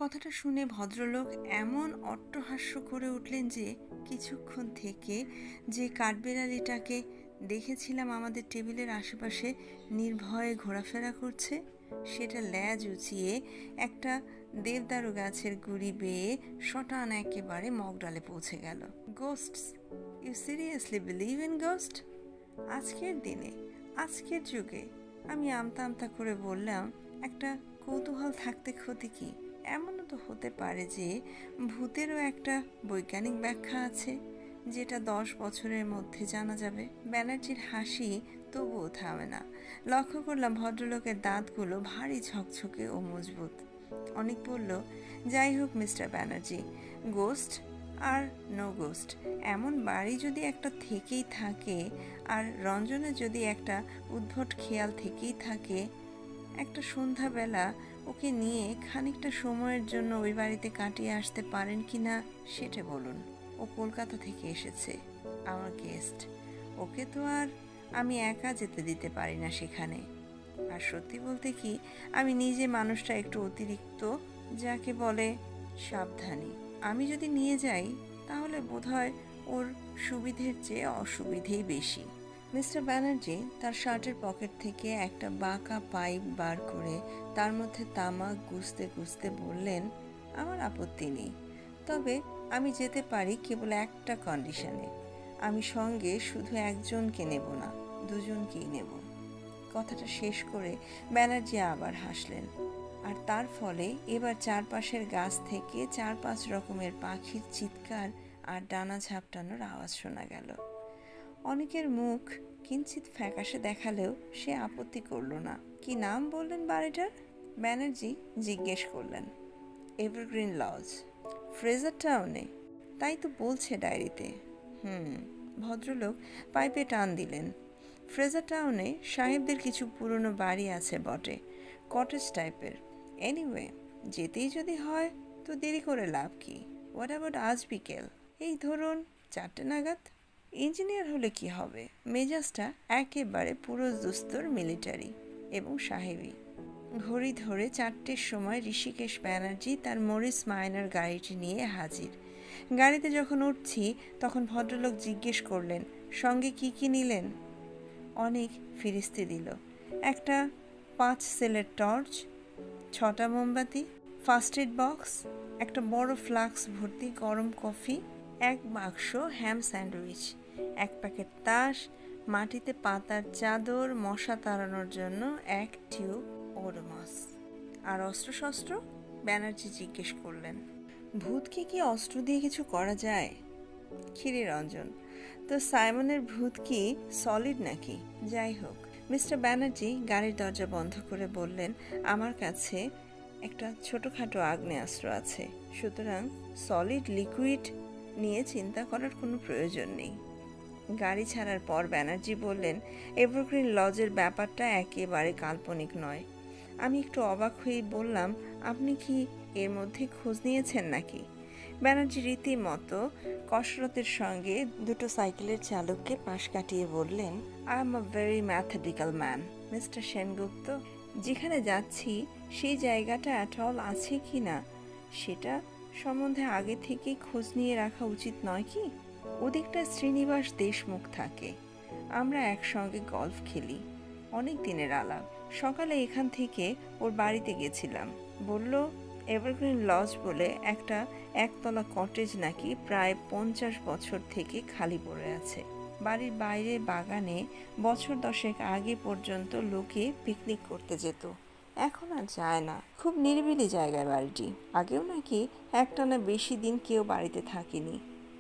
কথাটা শুনে ভদ্রলোক এমন অট্টহাস্য করে উঠলেন যে কিছুক্ষণ থেকে যে কাঠবিড়ালিটাকে দেখেছিলাম আমাদের টেবিলের আশেপাশে নির্ভয়ে ঘোরাফেরা করছে, সেটা ল্যাজ উঁচিয়ে একটা দেবদারু গাছের গুড়ি বেয়ে শটান একেবারে মগডালে পৌঁছে গেল। Ghosts? You seriously believe in ghost? আজকের দিনে, আজকের যুগে? আমি আমতা আমতা করে বললাম, একটা কৌতূহল থাকতে ক্ষতি কি? এমনও তো হতে পারে যে ভূতেরও একটা বৈজ্ঞানিক ব্যাখ্যা আছে, যেটা 10 বছরের মধ্যে জানা যাবে। ব্যানার্জির হাসি তবুও থামে না। লক্ষ্য করলাম ভদ্রলোকের দাঁতগুলো ভারী ঝকঝকে ও মজবুত। অনেক বলল, যাই হোক মিস্টার ব্যানার্জি, গোস্ট আর নো গোস্ট, এমন বাড়ি যদি একটা থেকেই থাকে, আর রঞ্জনের যদি একটা উদ্ভট খেয়াল থেকেই থাকে, একটা সন্ধ্যাবেলা ওকে নিয়ে খানিকটা সময়ের জন্য ওই বাড়িতে কাটিয়ে আসতে পারেন কি না সেটা বলুন। ও কলকাতা থেকে এসেছে, আমার গেস্ট। ওকে তো আর আমি একা যেতে দিতে পারি না সেখানে। আর সত্যি বলতে কি, আমি নিজে মানুষটা একটু অতিরিক্ত, যাকে বলে সাবধানী। আমি যদি নিয়ে যাই তাহলে বোধহয় ওর সুবিধের চেয়ে অসুবিধেই বেশি। মিস্টার ব্যানার্জি তার শার্টের পকেট থেকে একটা বাঁকা পাইপ বার করে তার মধ্যে তামাক গুছতে গুছতে বললেন, আমার আপত্তি নেই, তবে আমি যেতে পারি কেবল একটা কন্ডিশনে। আমি সঙ্গে শুধু একজনকে নেব না, দুজনকেই নেব। কথাটা শেষ করে ব্যানার্জি আবার হাসলেন, আর তার ফলে এবার চারপাশের গাছ থেকে 4-5 রকমের পাখির চিৎকার আর ডানা ঝাপটানোর আওয়াজ শোনা গেল। অনেকের মুখ কিঞ্চিত ফ্যাকাশে দেখালেও সে আপত্তি করল না। কি নাম বললেন বাড়িটার? ব্যানার্জি জিজ্ঞেস করলেন। এভারগ্রিন লজ, ফ্রেজার টাউনে। তাই তো বলছে ডায়েরিতে। ভদ্রলোক পাইপে টান দিলেন। ফ্রেজার টাউনে সাহেবদের কিছু পুরনো বাড়ি আছে বটে, কটেজ টাইপের। এনিওয়ে, যেতেই যদি হয় তো দেরি করে লাভ কি? হোয়াট অ্যাবাউট আজ বিকেল, এই ধরুন 4টে নাগাদ? ইঞ্জিনিয়ার হলে কি হবে, মেজাজটা একেবারে পুরো দুস্তর মিলিটারি এবং সাহেবী। ঘড়ি ধরে 4টের সময় ঋষিকেশ ব্যানার্জি তার মরিস মাইনার গাড়িটি নিয়ে হাজির। গাড়িতে যখন উঠছি তখন ভদ্রলোক জিজ্ঞেস করলেন, সঙ্গে কি কি নিলেন? অনেক ফিরিস্তি দিল। একটা 5 সেলের টর্চ, 6টা মোমবাতি, ফার্স্ট এড বক্স, একটা বড় ফ্লাক্স ভর্তি গরম কফি, 1 বাক্স হ্যাম স্যান্ডউইচ, 1 প্যাকেট তাস, মাটিতে পাতার চাদর, মশা তাড়ানোর জন্য 1 টিউব ওডোমস। আর অস্ত্রশস্ত্র? ব্যানার্জি জিজ্ঞেস করলেন। ভূতকে কি অস্ত্র দিয়ে কিছু করা যায়? খিরি রঞ্জন, তো সাইমনের ভূত কি সলিড নাকি? যাই হোক, মিস্টার ব্যানার্জি গাড়ির দরজা বন্ধ করে বললেন, আমার কাছে একটা ছোটোখাটো আগ্নেয়াস্ত্র আছে, সুতরাং সলিড লিকুইড নিয়ে চিন্তা করার কোনো প্রয়োজন নেই। গাড়ি ছাড়ার পর ব্যানার্জি বললেন, এভারগ্রিন লজের ব্যাপারটা একেবারে কাল্পনিক নয়। আমি একটু অবাক হয়ে বললাম, আপনি কি এর মধ্যে খোঁজ নিয়েছেন নাকি? ব্যানার্জি রীতিমতো কসরতের সঙ্গে 2টো সাইকেলের চালককে পাশ কাটিয়ে বললেন, I am a very mathematical man, mister Sengupta. যেখানে যাচ্ছি সেই জায়গাটা অ্যাটল আছে কি না সেটা সম্বন্ধে আগে থেকেই খোঁজ নিয়ে রাখা উচিত নয় কি? ওদিকটা শ্রীনিবাস দেশমুখ থাকে, আমরা একসঙ্গে গল্ফ খেলি, অনেক দিনের আলাপ। সকালে এখান থেকে ওর বাড়িতে গেছিলাম, বলল এভারগ্রিন লজ বলে একটা 1তলা কটেজ নাকি প্রায় 50 বছর থেকে খালি পড়ে আছে। বাড়ির বাইরে বাগানে বছর 10 আগে পর্যন্ত লোকে পিকনিক করতে যেত, এখন আর যায় না। খুব নিরিবিলি জায়গায় বাড়িটি। আগেও নাকি একটানা বেশি দিন কেউ বাড়িতে থাকেনি,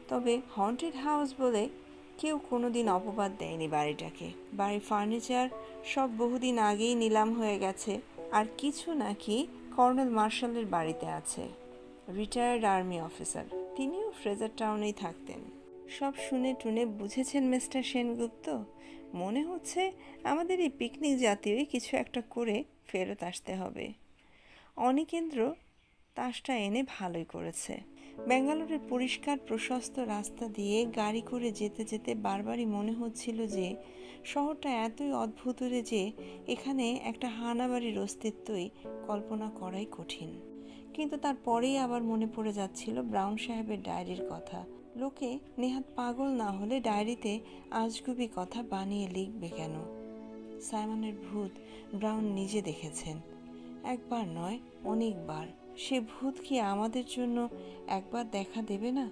তবে হন্টেড হাউস বলে কেউ কোনোদিন অপবাদ দেয়নি বাড়িটাকে। বাড়ির ফার্নিচার সব বহুদিন আগেই নিলাম হয়ে গেছে, আর কিছু নাকি কর্নেল মার্শালের বাড়িতে আছে, রিটায়ার্ড আর্মি অফিসার। তিনিও ফ্রেজার টাউনেই থাকতেন। সব শুনে টুনে বুঝেছেন মিস্টার সেনগুপ্ত? মনে হচ্ছে আমাদের এই পিকনিক জাতীয় কিছু একটা করে ফেরত আসতে হবে। অনিকেন্দ্র তাসটা এনে ভালোই করেছে। ব্যাঙ্গালোরের পরিষ্কার প্রশস্ত রাস্তা দিয়ে গাড়ি করে যেতে যেতে বারবারই মনে হচ্ছিল যে শহরটা এতই অদ্ভুত যে এখানে একটা হানাবাড়ির অস্তিত্বই কল্পনা করাই কঠিন। কিন্তু তারপরেই আবার মনে পড়ে যাচ্ছিল ব্রাউন সাহেবের ডায়েরির কথা। লোকে নেহাত পাগল না হলে ডায়েরিতে আজগুবি কথা বানিয়ে লিখবে কেন? সাইমনের ভূত ব্রাউন নিজে দেখেছেন, একবার নয় অনেকবার। সে ভূত কি আমাদের জন্য একবার দেখা দেবে না?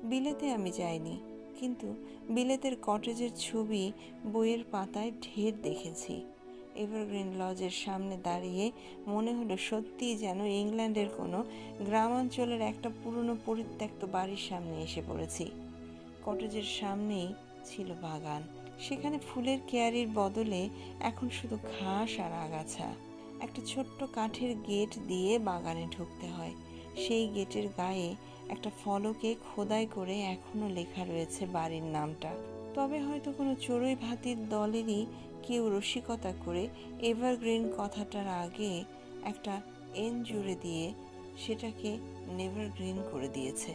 বিলেতে আমি যাইনি, কিন্তু বিলেতের কটেজের ছবি বইয়ের পাতায় ঢের দেখেছি। এভারগ্রিন লজের সামনে দাঁড়িয়ে মনে হলো সত্যিই যেন ইংল্যান্ডের কোনো গ্রামাঞ্চলের একটা পুরনো পরিত্যক্ত বাড়ির সামনে এসে পড়েছি। কটেজের সামনেই ছিল বাগান, সেখানে ফুলের কেয়ারির বদলে এখন শুধু ঘাস আর আগাছা। একটা ছোট্ট কাঠের গেট দিয়ে বাগানে ঢুকতে হয়। সেই গেটের গায়ে একটা ফলকে খোদাই করে এখনো লেখা রয়েছে বাড়ির নামটা। তবে হয়তো কোনো চড়ুই ভাতির দলেরই কেউ রসিকতা করে এভারগ্রিন কথাটার আগে একটা এন জুড়ে দিয়ে সেটাকে নেভারগ্রিন করে দিয়েছে।